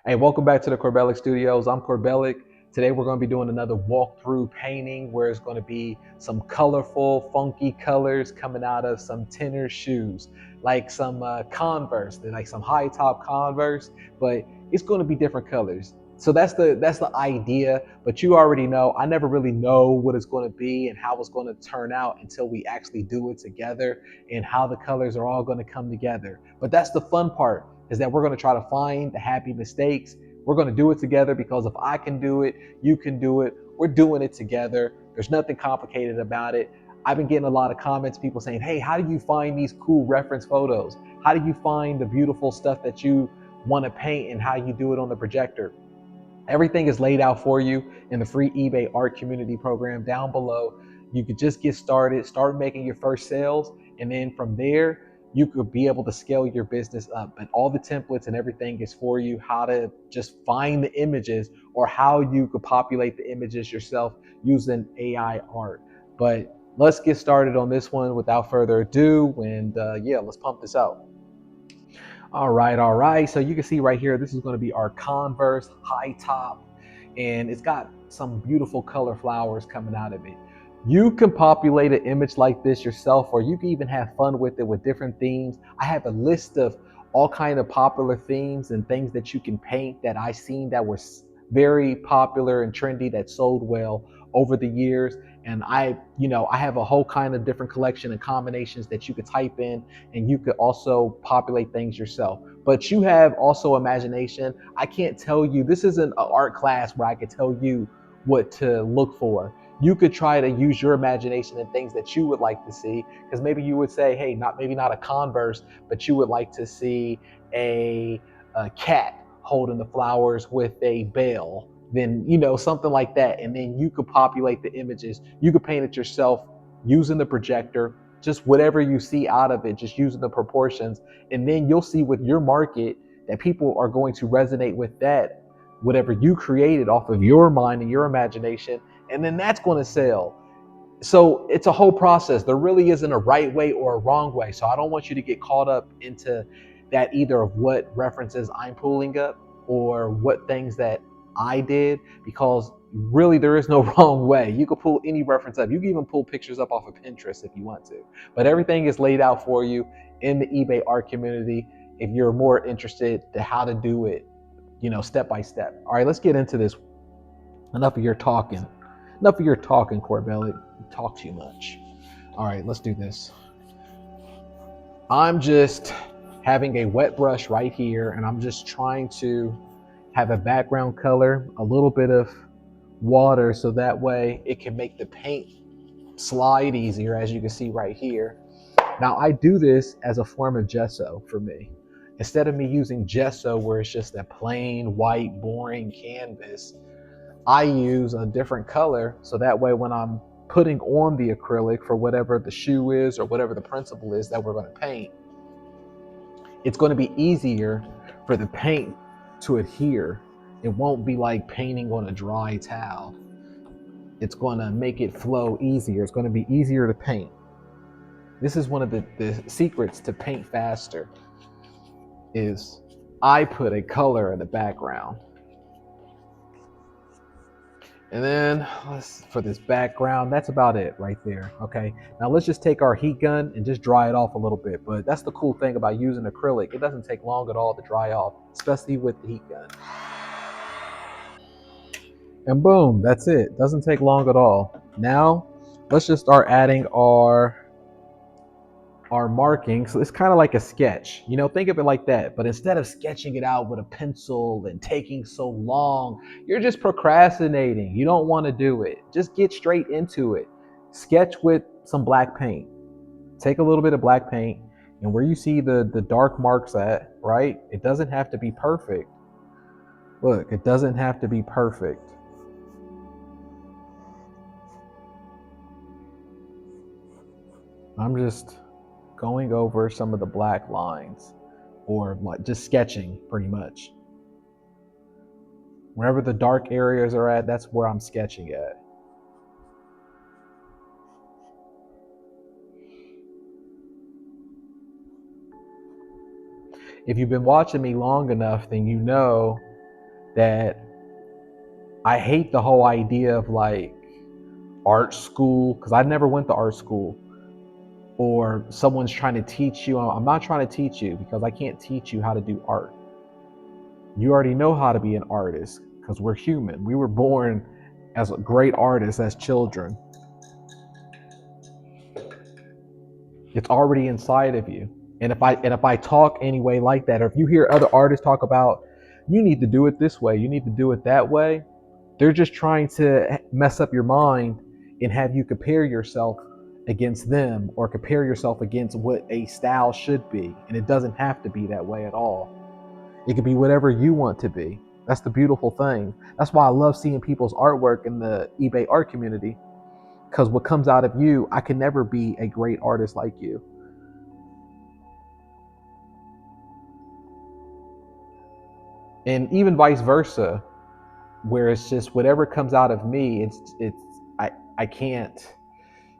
Hey, welcome back to the Corbellic Studios. I'm Corbellic. Today we're going to be doing another walkthrough painting where it's going to be some colorful, funky colors coming out of some tennis shoes, like some Converse, like some high top Converse, but it's going to be different colors. So that's the idea. But you already know I never really know what it's going to be and how it's going to turn out until we actually do it together and how the colors are all going to come together. But that's the fun part, is that we're going to try to find the happy mistakes. We're going to do it together because if I can do it, you can do it. We're doing it together. There's nothing complicated about it. I've been getting a lot of comments, people saying, hey, how do you find these cool reference photos? How do you find the beautiful stuff that you want to paint and how you do it on the projector? Everything is laid out for you in the free eBay art community program down below. You could just get started, start making your first sales, and then from there, you could be able to scale your business up. But all the templates and everything is for you, how to just find the images or how you could populate the images yourself using AI art. But let's get started on this one without further ado. And yeah, let's pump this out. All right, all right. So you can see right here, this is going to be our Converse high top, and it's got some beautiful color flowers coming out of it. You can populate an image like this yourself, or you can even have fun with it with different themes. I have a list of all kind of popular themes and things that you can paint that I seen that were very popular and trendy that sold well over the years. And I have a whole kind of different collection and combinations that you could type in, and you could also populate things yourself. But you have also imagination. I can't tell you, this isn't an art class where I could tell you what to look for. You could try to use your imagination and things that you would like to see, because maybe you would say, hey, maybe not a Converse, but you would like to see a cat holding the flowers with a bell, then something like that. And then you could populate the images, you could paint it yourself using the projector, just whatever you see out of it, just using the proportions. And then you'll see with your market that people are going to resonate with that, whatever you created off of your mind and your imagination, and then that's going to sell. So it's a whole process. There really isn't a right way or a wrong way. So I don't want you to get caught up into that, either of what references I'm pulling up or what things that I did, because really there is no wrong way. You could pull any reference up. You can even pull pictures up off of Pinterest if you want to. But everything is laid out for you in the eBay art community if you're more interested to how to do it, step by step. All right, let's get into this. Enough of your talking. Enough of your talking, Corbellic. You talk too much. All right, let's do this. I'm just having a wet brush right here, and I'm just trying to have a background color, a little bit of water, so that way it can make the paint slide easier, as you can see right here. Now, I do this as a form of gesso for me. Instead of me using gesso where it's just a plain white boring canvas, I use a different color, so that way when I'm putting on the acrylic for whatever the shoe is or whatever the principle is that we're going to paint, it's going to be easier for the paint to adhere. It won't be like painting on a dry towel. It's going to make it flow easier. It's going to be easier to paint. This is one of the secrets to paint faster, is I put a color in the background. And then for this background, that's about it right there. Okay, now let's just take our heat gun and just dry it off a little bit. But that's the cool thing about using acrylic. It doesn't take long at all to dry off, especially with the heat gun. And boom, that's it. Doesn't take long at all. Now, let's just start adding our markings. So it's kind of like a sketch, think of it like that. But instead of sketching it out with a pencil and taking so long, you're just procrastinating. You don't want to do it. Just get straight into it. Sketch with some black paint. Take a little bit of black paint, and where you see the dark marks at, right? It doesn't have to be perfect. Look, it doesn't have to be perfect. I'm just going over some of the black lines, or like just sketching pretty much. Wherever the dark areas are at, that's where I'm sketching at. If you've been watching me long enough, then you know that I hate the whole idea of like art school, because I never went to art school, or someone's trying to teach you. I'm not trying to teach you, because I can't teach you how to do art. You already know how to be an artist, because we're human. We were born as great artists as children. It's already inside of you. And if I talk anyway like that, or if you hear other artists talk about, you need to do it this way, you need to do it that way, they're just trying to mess up your mind and have you compare yourself against them, or compare yourself against what a style should be. And it doesn't have to be that way at all. It could be whatever you want to be. That's the beautiful thing. That's why I love seeing people's artwork in the eBay art community, because what comes out of you, I can never be a great artist like you. And even vice versa, where it's just whatever comes out of me, I can't,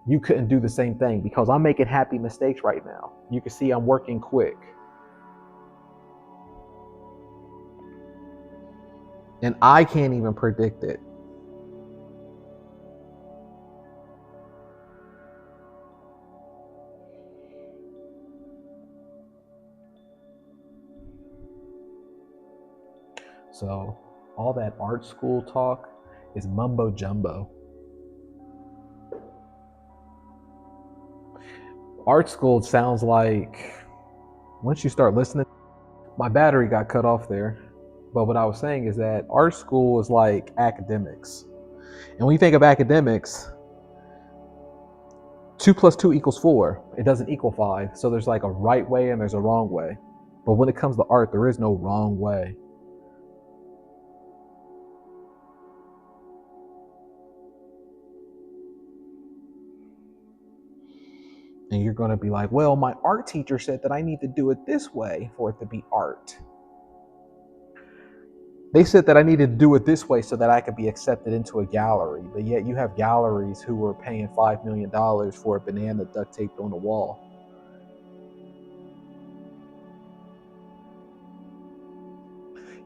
you couldn't do the same thing, because I'm making happy mistakes right now. You can see I'm working quick. And I can't even predict it. So all that art school talk is mumbo jumbo. Art school sounds like, once you start listening, my battery got cut off there. But what I was saying is that art school is like academics. And when you think of academics, 2 plus 2 equals 4. It doesn't equal 5. So there's like a right way and there's a wrong way. But when it comes to art, there is no wrong way. And you're going to be like, well, my art teacher said that I need to do it this way for it to be art. They said that I needed to do it this way so that I could be accepted into a gallery. But yet you have galleries who are paying $5 million for a banana duct taped on the wall.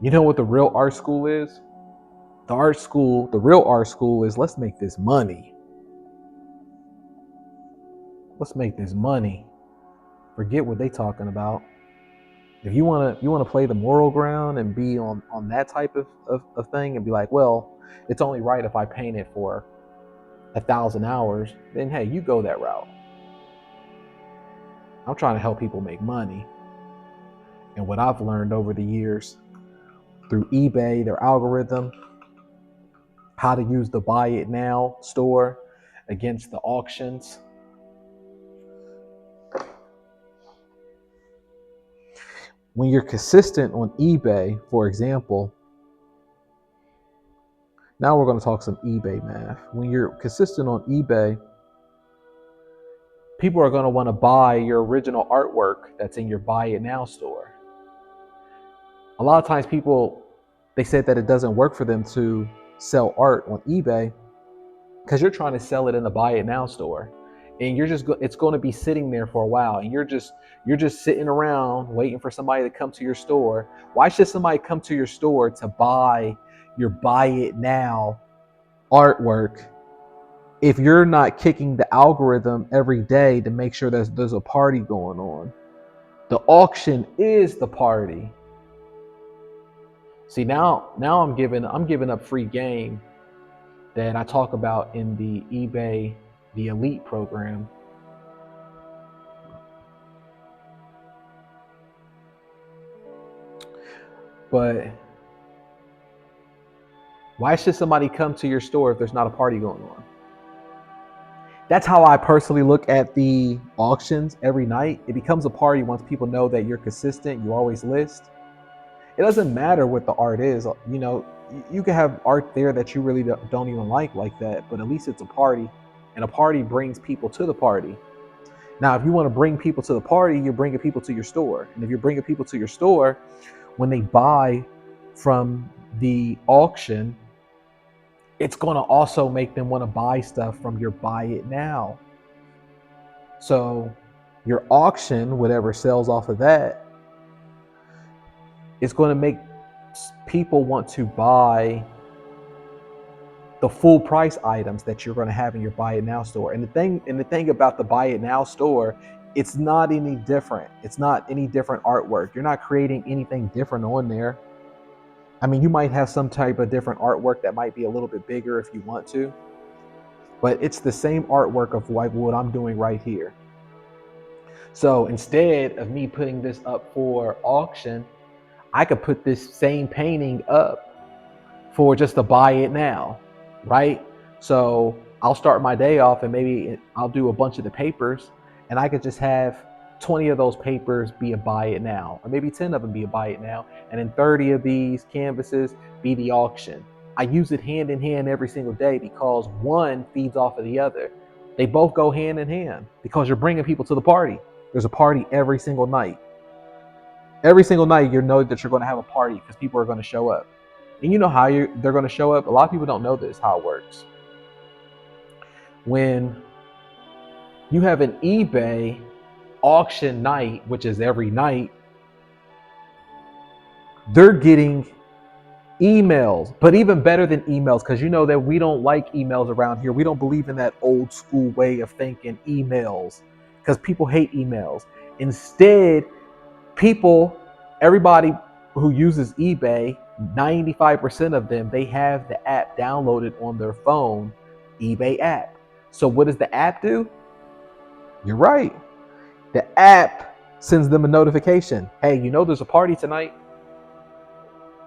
You know what the real art school is? The real art school is, let's make this money. Let's make this money. Forget what they talking about. If you wanna play the moral ground and be on that type of thing, and be like, well, it's only right if I paint it for 1,000 hours, then hey, you go that route. I'm trying to help people make money. And what I've learned over the years through eBay, their algorithm, how to use the buy it now store against the auctions. When you're consistent on eBay, for example, now we're going to talk some eBay math. When you're consistent on eBay, people are going to want to buy your original artwork that's in your buy it now store. A lot of times people, they said that it doesn't work for them to sell art on eBay because you're trying to sell it in the buy it now store, and it's going to be sitting there for a while, and you're just sitting around waiting for somebody to come to your store. Why should somebody come to your store to buy your buy it now artwork if you're not kicking the algorithm every day to make sure that there's a party going on? The auction is the party. See, now I'm giving up free game that I talk about in the eBay, the Elite program. But why should somebody come to your store if there's not a party going on? That's how I personally look at the auctions every night. It becomes a party once people know that you're consistent, you always list. It doesn't matter what the art is. You know, you can have art there that you really don't even like that, but at least it's a party, and a party brings people to the party. Now, if you want to bring people to the party, you're bringing people to your store. And if you're bringing people to your store, when they buy from the auction, it's going to also make them want to buy stuff from your buy it now. So your auction, whatever sells off of that, it's going to make people want to buy the full price items that you're going to have in your buy it now store. And the thing about the buy it now store, it's not any different. It's not any different artwork. You're not creating anything different on there. I mean, you might have some type of different artwork that might be a little bit bigger if you want to, but it's the same artwork of like what I'm doing right here. So instead of me putting this up for auction, I could put this same painting up for just to buy it now, right? So I'll start my day off and maybe I'll do a bunch of the papers, and I could just have 20 of those papers be a buy it now, or maybe 10 of them be a buy it now, and then 30 of these canvases be the auction. I use it hand in hand every single day because one feeds off of the other. They both go hand in hand because you're bringing people to the party. There's a party every single night. Every single night, you know that you're going to have a party because people are going to show up. And you know how they're going to show up? A lot of people don't know this, how it works. When you have an eBay auction night, which is every night, they're getting emails, but even better than emails, because you know that we don't like emails around here. We don't believe in that old school way of thinking, emails, because people hate emails. Instead, everybody who uses eBay, 95% of them, they have the app downloaded on their phone, eBay app. So what does the app do? You're right. The app sends them a notification. Hey, you know there's a party tonight.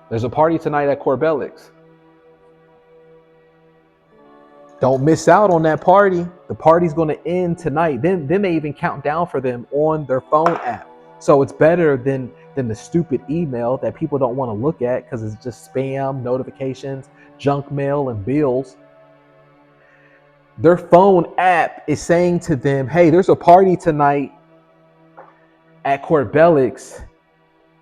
There's a party tonight at Corbellic's. Don't miss out on that party. The party's going to end tonight. Then they even count down for them on their phone app. So it's better than the stupid email that people don't want to look at because it's just spam, notifications, junk mail, and bills. Their phone app is saying to them, hey, there's a party tonight at Corbellic's.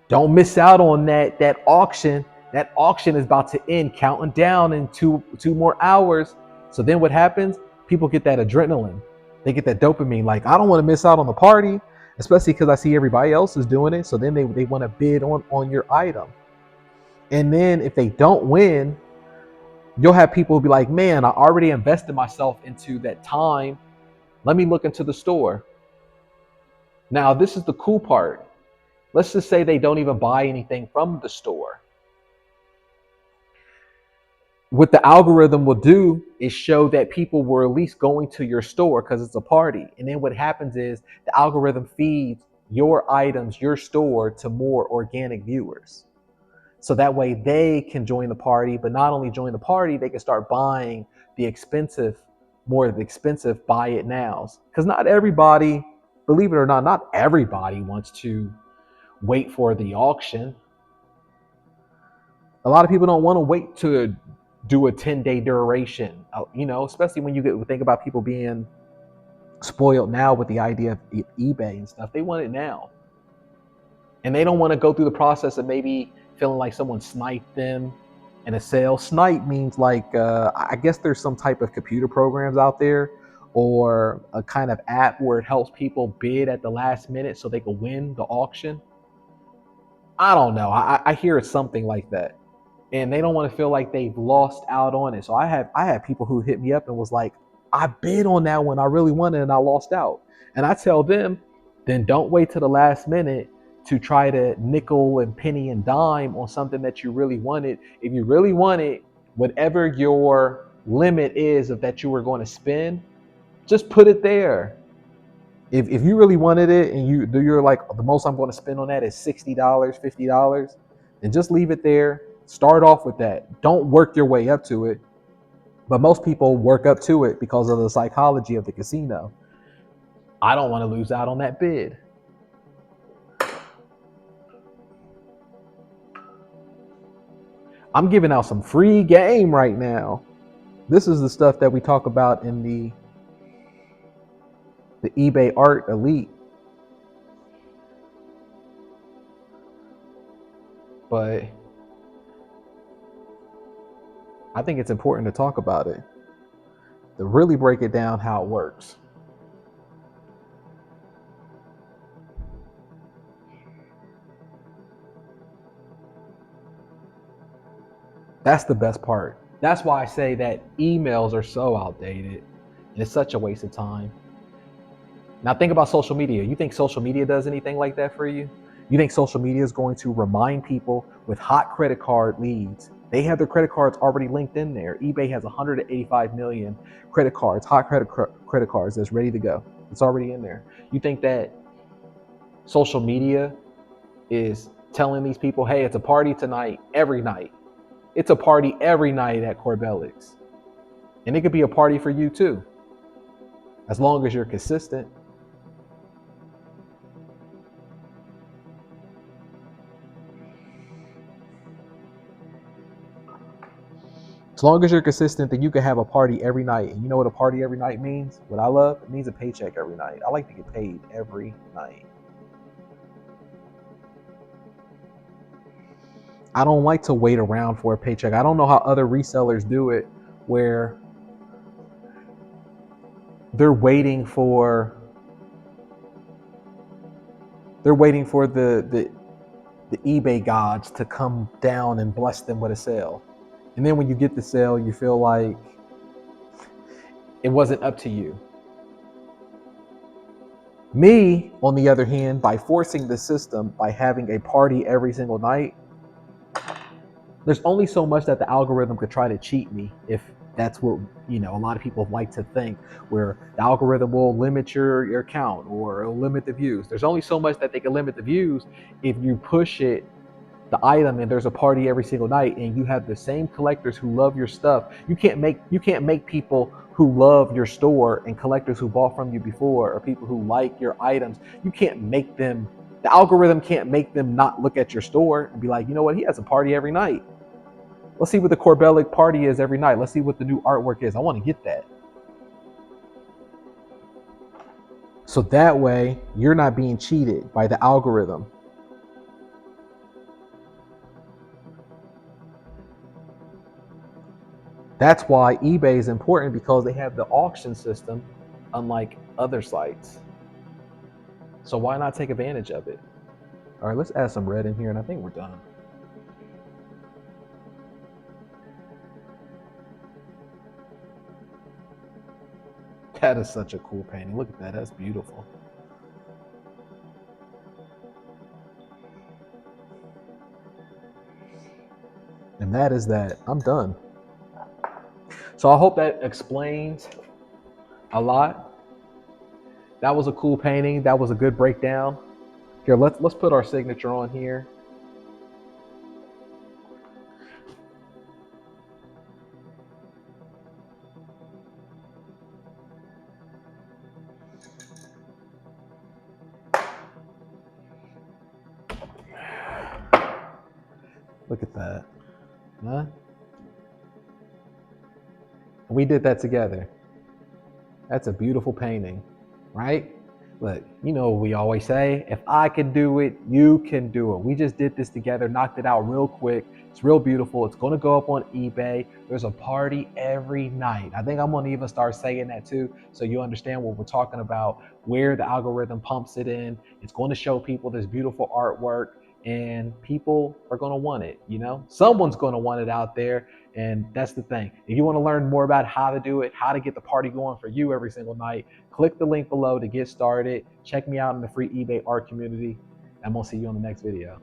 Don't miss out on that auction. That auction is about to end, counting down in two more hours. So then what happens? People get that adrenaline. They get that dopamine. Like, I don't want to miss out on the party, especially because I see everybody else is doing it. So then they want to bid on your item. And then if they don't win, you'll have people be like, man, I already invested myself into that time. Let me look into the store. Now, this is the cool part. Let's just say they don't even buy anything from the store. What the algorithm will do is show that people were at least going to your store because it's a party. And then what happens is the algorithm feeds your items, your store, to more organic viewers. So that way they can join the party, but not only join the party, they can start buying more of the expensive buy it nows. Because not everybody, believe it or not everybody wants to wait for the auction. A lot of people don't want to wait to do a 10-day duration, especially when you think about people being spoiled now with the idea of eBay and stuff. They want it now. And they don't want to go through the process of maybe feeling like someone sniped them in a sale. Snipe means like, I guess there's some type of computer programs out there or a kind of app where it helps people bid at the last minute so they can win the auction. I don't know. I hear it's something like that. And they don't want to feel like they've lost out on it. So I have people who hit me up and was like, I bid on that one. I really wanted it and I lost out. And I tell them, then don't wait till the last minute to try to nickel and penny and dime on something that you really wanted. If you really want it, whatever your limit is of that you were going to spend, just put it there. If you really wanted it and you're like, the most I'm going to spend on that is $60, $50, then just leave it there. Start off with that. Don't work your way up to it. But most people work up to it because of the psychology of the casino. I don't want to lose out on that bid. I'm giving out some free game right now. This is the stuff that we talk about in the eBay Art Elite. But I think it's important to talk about it, to really break it down how it works. That's the best part. That's why I say that emails are so outdated and it's such a waste of time. Now think about social media. You think social media does anything like that for you? You think social media is going to remind people with hot credit card leads? They have their credit cards already linked in there. eBay has 185 million credit cards, hot credit cards that's ready to go. It's already in there. You think that social media is telling these people, hey, it's a party tonight, every night. It's a party every night at Corbellic's. And it could be a party for you too, as long as you're consistent. As long as you're consistent, then you can have a party every night. And you know what a party every night means? What I love? It means a paycheck every night. I like to get paid every night. I don't like to wait around for a paycheck. I don't know how other resellers do it where they're waiting for the eBay gods to come down and bless them with a sale. And then when you get the sale, you feel like it wasn't up to you. Me, on the other hand, by forcing the system, by having a party every single night, there's only so much that the algorithm could try to cheat me if that's what, a lot of people like to think, where the algorithm will limit your account or it'll limit the views. There's only so much that they can limit the views if you push it, the item, and there's a party every single night and you have the same collectors who love your stuff. You can't make people who love your store and collectors who bought from you before or people who like your items, you can't make them, the algorithm can't make them not look at your store and be like, you know what, he has a party every night. Let's see what the Corbellic party is every night. Let's see what the new artwork is. I want to get that. So that way you're not being cheated by the algorithm. That's why eBay is important, because they have the auction system unlike other sites. So why not take advantage of it? All right, let's add some red in here and I think we're done. That is such a cool painting. Look at that. That's beautiful. And that is that. I'm done. So I hope that explains a lot. That was a cool painting. That was a good breakdown. Here, let's put our signature on here. Look at that. Huh? We did that together. That's a beautiful painting, right? Look, you know what we always say, if I can do it, you can do it. We just did this together, knocked it out real quick. It's real beautiful. It's going to go up on eBay. There's a party every night. I think I'm going to even start saying that too, so you understand what we're talking about, where the algorithm pumps it in. It's going to show people this beautiful artwork and people are going to want it. Someone's going to want it out there. And that's the thing. If you want to learn more about how to do it, how to get the party going for you every single night, click the link below to get started. Check me out in the free eBay art community. I'm going to see you on the next video.